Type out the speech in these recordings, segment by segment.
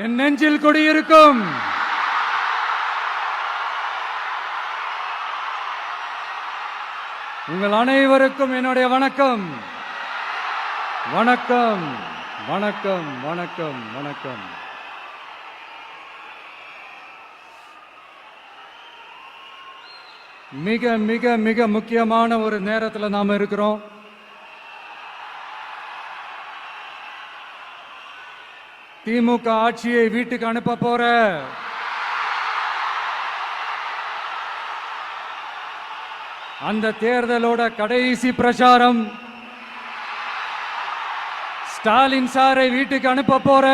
என் நெஞ்சில் குடியிருக்கும் உங்கள் அனைவருக்கும் என்னுடைய வணக்கம். வணக்கம் வணக்கம் வணக்கம் வணக்கம். மிக மிக மிக முக்கியமான ஒரு நேரத்தில் நாம இருக்கிறோம். திமுக ஆட்சியை வீட்டுக்கு அனுப்ப போற அந்த தேர்தலோட கடைசி பிரச்சாரம், ஸ்டாலின் சாரை வீட்டுக்கு அனுப்ப போற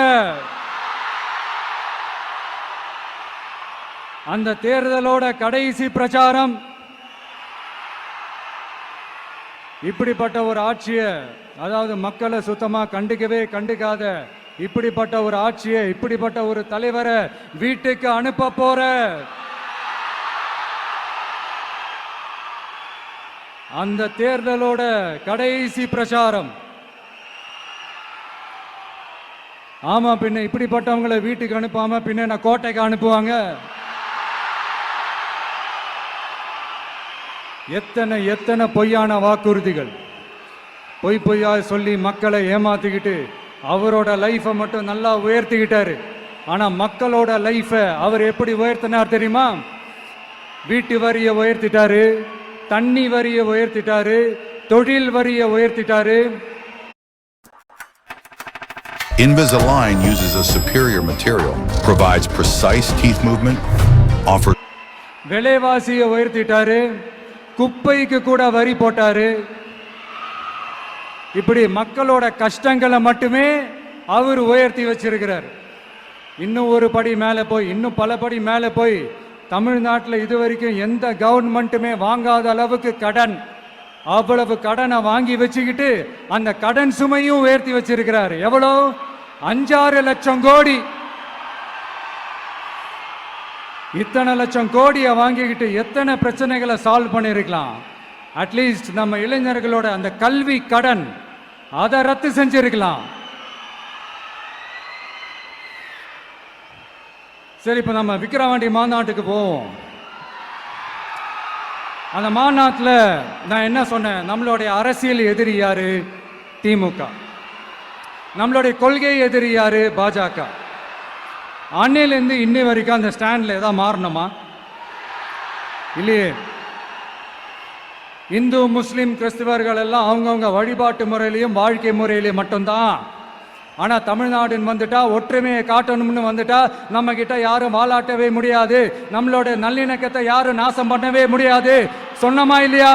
அந்த தேர்தலோட கடைசி பிரச்சாரம், இப்படிப்பட்ட ஒரு ஆட்சியை, அதாவது மக்களை சுத்தமா கண்டுக்காத இப்படிப்பட்ட ஒரு ஆட்சியை, இப்படிப்பட்ட ஒரு தலைவரை வீட்டுக்கு அனுப்ப போற அந்த தேர்தலோட கடைசி பிரச்சாரம். ஆமா, பின்ன இப்படிப்பட்டவங்களை வீட்டுக்கு அனுப்பாம பின்ன என்ன கோட்டைக்கு அனுப்புவாங்க? எத்தனை எத்தனை பொய்யான வாக்குறுதிகள், பொய்யா சொல்லி மக்களை ஏமாத்திக்கிட்டு அவரோட லைஃபை மட்டும் நல்லா உயர்த்திக்கிட்டாரு. ஆனா மக்களோட லைஃபை அவர் எப்படி உயர்த்தினார் தெரியுமா? வீட்டு வரியை உயர்த்திட்டாரு, தண்ணி வரியை உயர்த்திட்டாரு, தொழில் வரியை உயர்த்திட்டாரு. Invisalign uses a superior material, provides precise teeth movement, offers விலைவாசியை உயர்த்திட்டாரு, குப்பைக்கு கூட வரி போட்டாரு. இப்படி மக்களோட கஷ்டங்களை மட்டுமே அவர் உயர்த்தி வச்சிருக்கிறார். இன்னும் ஒரு படி மேலே போய், இன்னும் பல படி மேலே போய், தமிழ்நாட்டில் இதுவரைக்கும் எந்த கவர்மெண்ட்டுமே வாங்காத அளவுக்கு கடன், அவ்வளவு கடனை வாங்கி வச்சுக்கிட்டு அந்த கடன் சுமையும் உயர்த்தி வச்சிருக்கிறார். எவ்வளோ? 5-6 லட்சம் கோடி. இத்தனை லட்சம் கோடியை வாங்கிக்கிட்டு எத்தனை பிரச்சனைகளை சால்வ் பண்ணிருக்கலாம். அட்லீஸ்ட் நம்ம இளைஞர்களோட அந்த கல்வி கடன் அதை ரத்து செஞ்சிருக்கலாம். சரி, இப்ப நம்ம விக்கிரவாண்டி மாநாட்டுக்கு போவோம். அந்த மாநாட்டில் நான் என்ன சொன்னேன்? நம்மளுடைய அரசியல் எதிரி யாரு? திமுக. நம்மளுடைய கொள்கை எதிரி யாரு? பாஜக. அன்னையிலேருந்து இன்னை வரைக்கும் அந்த ஸ்டாண்ட்ல ஏதாவது மாறணுமா? இல்லையே. இந்து முஸ்லிம் கிறிஸ்தவர்கள் எல்லாம் அவங்கவுங்க வழிபாட்டு முறையிலையும் வாழ்க்கை முறையிலையும் மட்டும்தான். ஆனா தமிழ்நாடுன்னு வந்துட்டா, ஒற்றுமையை காட்டணும்னு வந்துட்டா, நம்ம கிட்ட யாரும் வாலாட்டவே முடியாது, நம்மளோட நல்லிணக்கத்தை யாரும் நாசம் பண்ணவே முடியாது. சொன்னமா இல்லையா?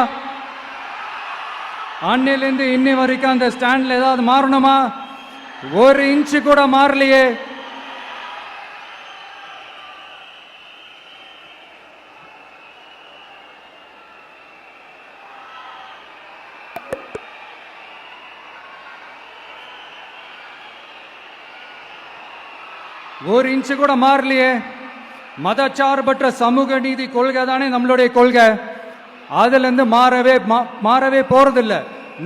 அன்னிலிருந்து இன்னி வரைக்கும் அந்த ஸ்டாண்ட்ல ஏதாவது மாறணுமா? 1 இன்ச்சு கூட மாறலையே. ஒரு இன்ச்சு கூட மாறலையே. மதச்சார்பற்ற சமூக நீதி கொள்கை தானே நம்மளுடைய கொள்கை. அதுல இருந்து மாறவே போறதில்லை.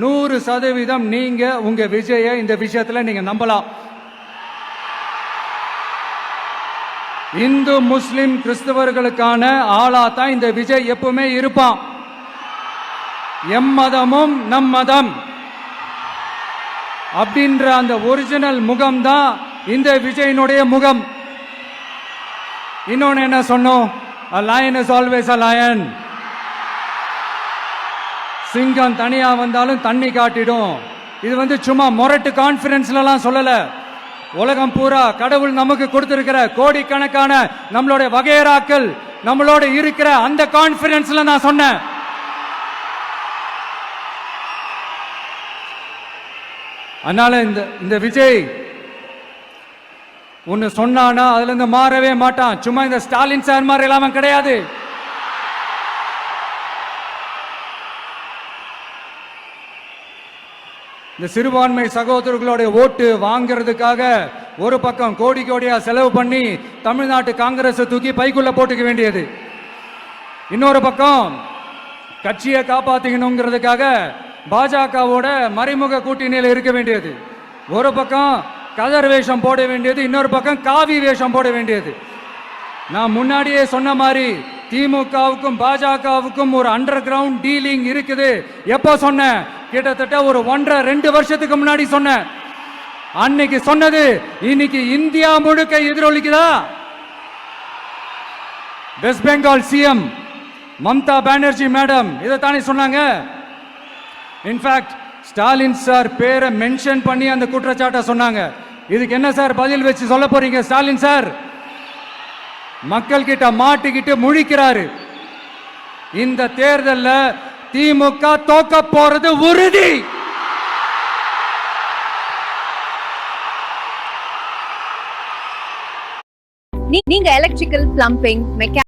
100% நீங்க உங்க விஜய இந்த விஷயத்துல நீங்க நம்பலாம். இந்து முஸ்லிம் கிறிஸ்தவர்களுக்கான ஆளா தான் இந்த விஜய் எப்பவுமே இருப்பான். எம் மதமும் நம் மதம் அப்படின்ற அந்த ஒரிஜினல் முகம் தான் இந்த விஜயினுடைய முகம். இன்னொன்னு என்ன சொன்னோம்? A lion is always a lion. சிங்கம் தனியா வந்தாலும் தண்ணி காட்டிடும். இது சும்மா மொரட்டு கான்ஃபரன்ஸ்லாம் சொல்லல. உலகம் பூரா கடவுள் நமக்கு கொடுத்திருக்கிற கோடிக்கணக்கான நம்மளுடைய வகையறாக்கள் நம்மளோட இருக்கிற அந்த கான்ஃபரன்ஸ்ல நான் சொன்னேன். அதனால இந்த விஜய் ஒன்னு சொன்னானா அதுல இருந்து மாறவே மாட்டான். சும்மா இந்த ஸ்டாலின் சார் மாதிரி எல்லாம் கிடையாது. இந்த சிறுபான்மை சகோதரர்களுடைய ஓட்டு வாங்கிறதுக்காக ஒரு பக்கம் கோடி கோடியா செலவு பண்ணி தமிழ்நாட்டு காங்கிரஸ் தூக்கி பைக்குள்ள போட்டுக்க வேண்டியது, இன்னொரு பக்கம் கட்சியை காப்பாத்திக்கணுங்கிறதுக்காக பாஜகவோட மறைமுக கூட்டணியில் இருக்க வேண்டியது, ஒரு பக்கம் கதர் வேஷம் போட வேண்டியது, இன்னொரு பக்கம் காவி வேஷம் போட வேண்டியது. நான் முன்னாடியே சொன்ன மாதிரி திமுகவுக்கும் பாஜகவுக்கும் ஒரு அண்டர் கிரவுண்ட் டீலிங் இருக்குது. எப்போ சொன்னேன்? கிட்டத்தட்ட ஒரு 1.5-2 வருஷத்துக்கு முன்னாடி சொன்னேன். அன்னைக்கு சொன்னது இன்னைக்கு இந்தியா முழுக்க எதிரொலிக்குதா? West Bengal CM Mamata Banerjee madam இதைத்தானே சொன்னாங்க. இன்ஃபேக்ட் ஸ்டாலின் சார் பேரை மென்ஷன் பண்ணி அந்த குற்றச்சாட்டை சொன்னாங்க. இதுக்கு என்ன சார் பதில் வச்சு சொல்ல போறீங்க? ஸ்டாலின் சார் மக்கள் கிட்ட மாட்டிக்கிட்டு முழிக்கிறாரு. இந்த தேர்தலில் திமுக தோக்க போறது உறுதி. நீங்க எலக்ட்ரிக்கல், பிளம்பிங், மெக்கானிக்கல்